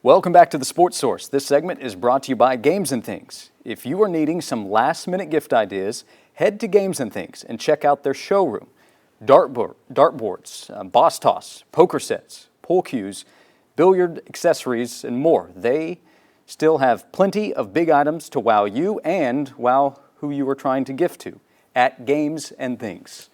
Welcome back to the Sports Source. This segment is brought to you by Games and Things. If you are needing some last-minute gift ideas, head to Games and Things and check out their showroom. Dartboards, boss toss, poker sets, pool cues, billiard accessories, and more. They still have plenty of big items to wow you and wow who you are trying to gift to at Games and Things.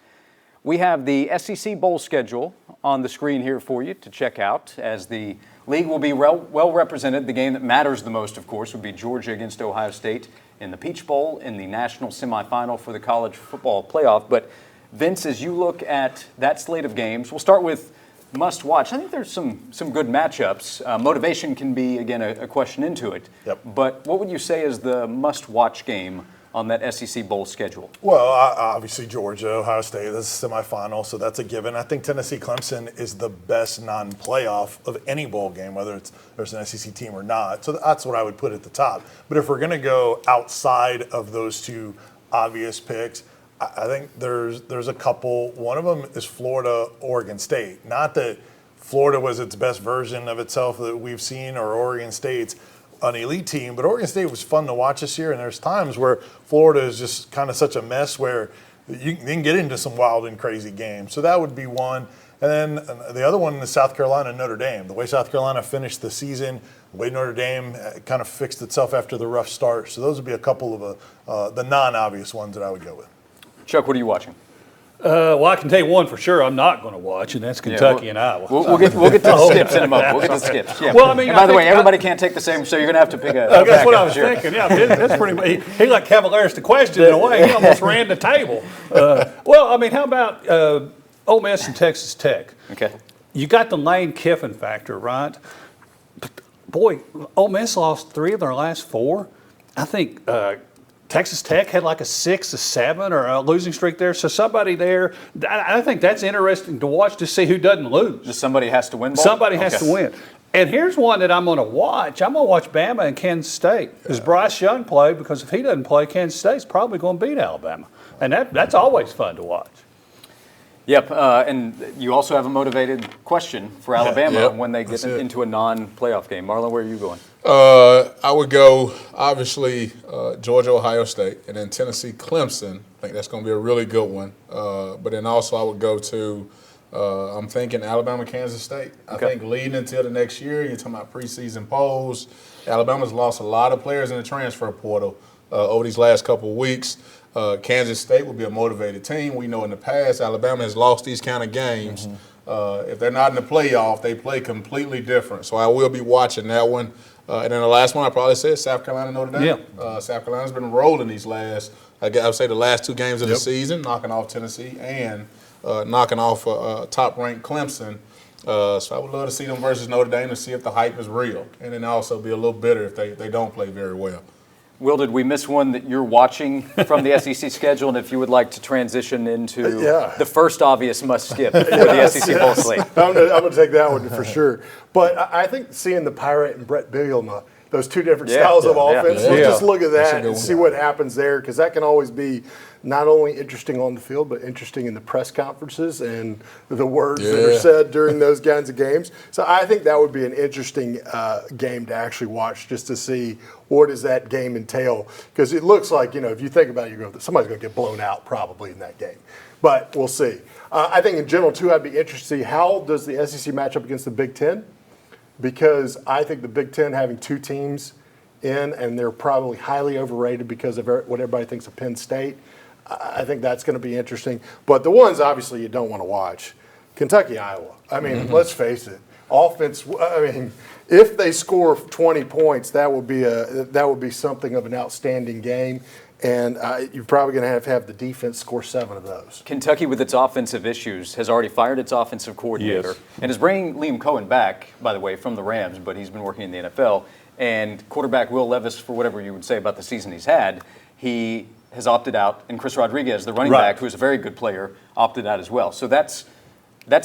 We have the SEC Bowl schedule on the screen here for you to check out, as the league will be well represented. The game that matters the most, of course, would be Georgia against Ohio State in the Peach Bowl in the national semifinal for the college football playoff. But Vince, as you look at that slate of games, we'll start with must watch. I think there's some good matchups. Motivation can be, again, a question into it. Yep. But what would you say is the must watch game on that SEC Bowl schedule? Well, obviously Georgia, Ohio State, that's a semifinal, so that's a given. I think Tennessee Clemson is the best non-playoff of any bowl game, whether there's an SEC team or not. So that's what I would put at the top. But if we're going to go outside of those two obvious picks, I think there's a couple. One of them is Florida, Oregon State. Not that Florida was its best version of itself that we've seen, or Oregon State's an elite team, but Oregon State was fun to watch this year, and there's times where Florida is just kind of such a mess where you can get into some wild and crazy games. So that would be one. And then the other one is South Carolina and Notre Dame. The way South Carolina finished the season, the way Notre Dame kind of fixed itself after the rough start. So those would be a couple of the non-obvious ones that I would go with. Chuck, what are you watching? Well, I can tell you one for sure I'm not going to watch, and that's Kentucky and Iowa. We'll get to the skips in a moment. We'll get to the skips. Yeah. Well, I mean, and by the way, everybody can't take the same, so you're going to have to pick a that's what I was thinking. Yeah, that's pretty much. He like Cavaliers to question in a way. He almost ran the table. Well, I mean, how about Ole Miss and Texas Tech? Okay. You got the Lane Kiffin factor, right? But boy, Ole Miss lost 3 of their last 4. I think Texas Tech had like a 6, a 7, or a losing streak there. So somebody there, I think that's interesting to watch to see who doesn't lose. Just somebody has to win. Somebody has to win. And here's one that I'm going to watch. I'm going to watch Bama and Kansas State. Does Bryce Young play? Because if he doesn't play, Kansas State's probably going to beat Alabama. And that's always fun to watch. Yep, and you also have a motivated question for Alabama when they get into a non-playoff game. Marlon, where are you going? I would go, obviously, Georgia, Ohio State, and then Tennessee, Clemson. I think that's going to be a really good one. But then also I would go to, I'm thinking Alabama, Kansas State. I think leading until the next year, you're talking about preseason polls. Alabama's lost a lot of players in the transfer portal over these last couple of weeks. Kansas State will be a motivated team. We know in the past Alabama has lost these kind of games. If they're not in the playoff, they play completely different. So I will be watching that one. And then the last one I probably said South Carolina, Notre Dame. Yeah. South Carolina's been rolling these last, I would say the last 2 games of the season, knocking off Tennessee and knocking off top-ranked Clemson. So I would love to see them versus Notre Dame to see if the hype is real. And then also be a little bitter if they don't play very well. Will, did we miss one that you're watching from the SEC schedule? And if you would like to transition into the first obvious must-skip for the SEC Bowl slate. I'm going to take that one for sure. But I think seeing the Pirate and Brett Bielema, those 2 different styles of offense, let's just look at that and see what happens there, because that can always be not only interesting on the field, but interesting in the press conferences and the words that are said during those kinds of games. So I think that would be an interesting game to actually watch, just to see what does that game entail. Because it looks like, if you think about it, somebody's going to get blown out probably in that game. But we'll see. I think in general, too, I'd be interested to see how does the SEC match up against the Big Ten, because I think the Big Ten having 2 teams in, and they're probably highly overrated because of what everybody thinks of Penn State. I think that's going to be interesting. But the ones, obviously, you don't want to watch. Kentucky, Iowa. I mean, let's face it. Offense, if they score 20 points, that would be something of an outstanding game. And you're probably going to have the defense score 7 of those. Kentucky, with its offensive issues, has already fired its offensive coordinator and is bringing Liam Cohen back, by the way, from the Rams, but he's been working in the NFL. And quarterback Will Levis, for whatever you would say about the season he's had, he has opted out, and Chris Rodriguez, the running back, who is a very good player, opted out as well. So that's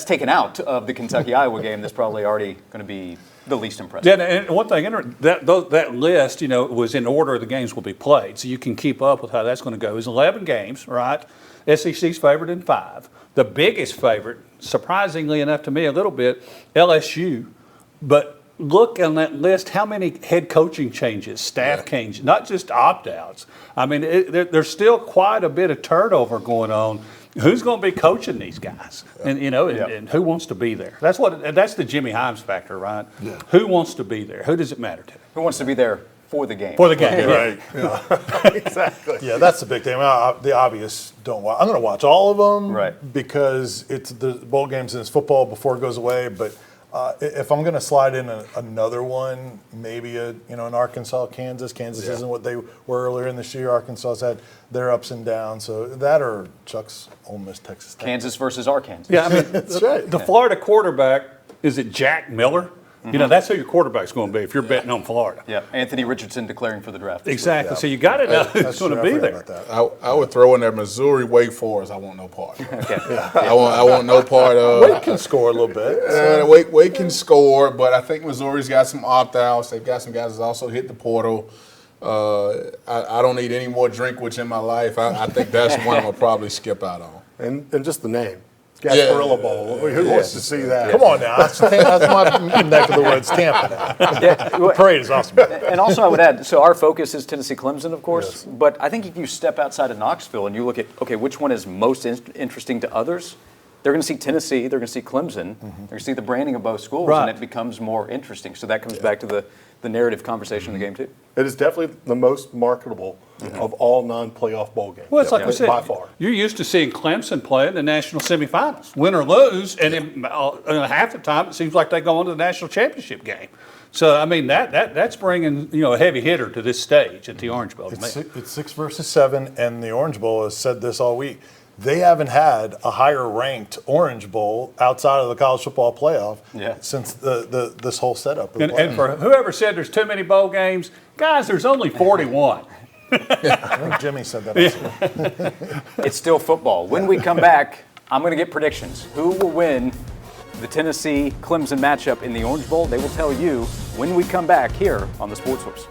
taken out of the Kentucky-Iowa game. That's probably already going to be the least impressive. Yeah, and one thing, that list, was in order the games will be played, so you can keep up with how that's going to go. It's 11 games, right? SEC's favored in 5. The biggest favorite, surprisingly enough to me a little bit, LSU, but look on that list, how many head coaching changes, staff changes, not just opt-outs. I mean, there's still quite a bit of turnover going on. Who's going to be coaching these guys? And and who wants to be there? That's the Jimmy Himes factor, right? Yeah. Who wants to be there? Who does it matter to? Who wants to be there for the game? For the game, Right. Exactly. Yeah, that's the big thing. The obvious don't watch. I'm going to watch all of them, Right. Because it's the bowl games and it's football before it goes away. But if I'm going to slide in another one, maybe an Arkansas, Kansas. Kansas isn't what they were earlier in this year. Arkansas's had their ups and downs. So that or Chuck's Ole Miss, Texas Tech. Kansas versus Arkansas. Yeah, I mean, That's right. the Florida quarterback, is it Jack Miller? That's who your quarterback's going to be if you're betting on Florida. Yeah, Anthony Richardson declaring for the draft. Exactly. So you got to know who's going to be there. I would throw in there Missouri, Wake Forest. I want no part. I want no part of. Wake can score a little bit. Wake can score, but I think Missouri's got some opt-outs. They've got some guys that also hit the portal. I don't need any more Drinkwitz in my life. I think that's one I'm going to probably skip out on. And just the name. Gasparilla Bowl. Who wants to see that? Come on now. That's my neck of the woods, Tampa. The parade is awesome. And also, I would add, so our focus is Tennessee Clemson, of course, but I think if you step outside of Knoxville and you look at, okay, which one is most interesting to others, they're going to see Tennessee, they're going to see Clemson, they're going to see the branding of both schools, and it becomes more interesting. So that comes back to the narrative conversation in the game, too. It is definitely the most marketable of all non-playoff bowl games. Well, it's like we said, by far. You're used to seeing Clemson play in the national semifinals, win or lose, and half the time it seems like they go on to the national championship game. So, I mean, that's bringing a heavy hitter to this stage at the Orange Bowl. It's 6 versus 7, and the Orange Bowl has said this all week. They haven't had a higher ranked Orange Bowl outside of the college football playoff since this whole setup. And for whoever said there's too many bowl games, guys, there's only 41. I think Jimmy said that. It's still football. When we come back, I'm going to get predictions. Who will win the Tennessee-Clemson matchup in the Orange Bowl? They will tell you when we come back here on the Sports Source.